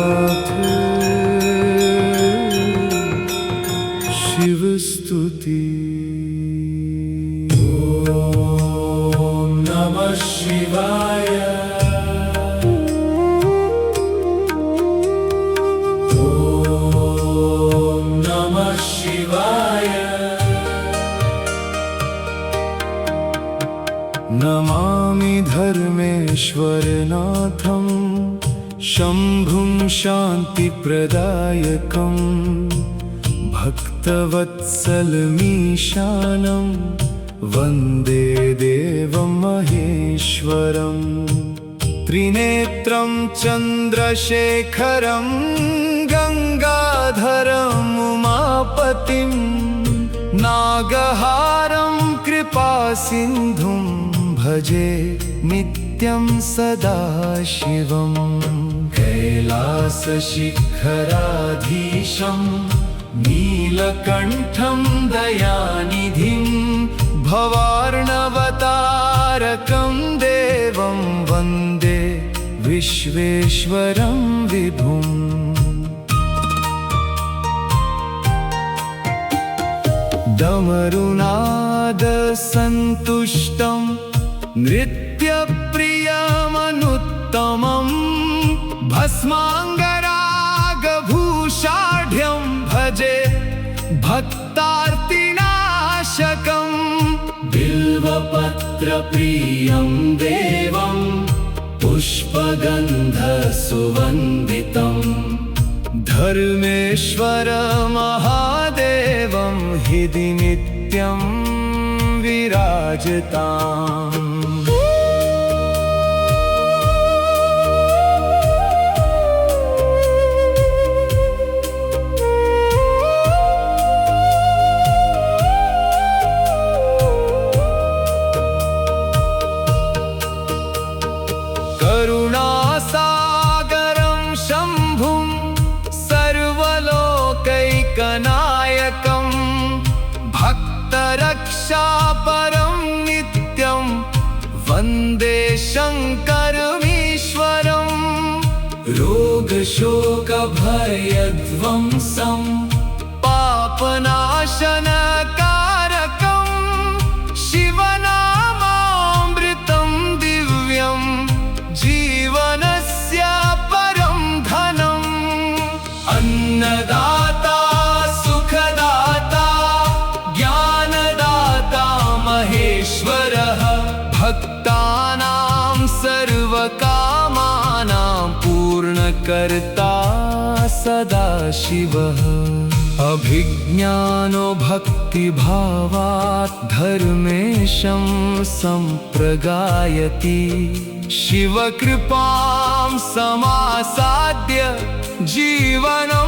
नाथ शिव स्तुति। ओम नमः शिवाय। ओम नमः शिवाय। नमामि धर्मेश्वरनाथं शम्भुं शान्तिप्रदायकं भक्तवत्सलमीशानं वन्दे देवं महेश्वरम्। त्रिनेत्रं चन्द्रशेखरं गङ्गाधरं उमापतिं नागहारं कृपासिन्धुं भजे नित्यं सदाशिवम्। कैलासशिखराधीशं नीलकण्ठं दयानिधिं भवार्णवतारकं देवं वन्दे विश्वेश्वरं विभुम्। डमरुनादसन्तुष्टं नृत्यप्रियमनुत्तमं भस्माङ्गरागभूषाढ्यं भजे भक्तार्तिनाशकं। बिल्वपत्रप्रियं देवं पुष्पगन्धसुवन्दितं धर्मेश्वर महादेवं हृदि नित्यं विराजताम्। करुणासागरं शम्भुं सर्वलोकैकनायकं भक्तरक्षापरं नित्यं वन्दे शङ्करमीश्वरम्। रोगशोकभयध्वंसं पापनाशनकारकं शिवनामामृतं दिव्यं जीवनस्य परं धनम्। अन्नदाता सुखदाता ज्ञानदाता महेश्वरः भक्तानां सर्वकामानां पूर्णकर्ता सदाशिवः। अभिज्ञानो भक्तिभावात् धर्मेशं सम्प्रगायति शिवकृपां समासाद्य जीवनं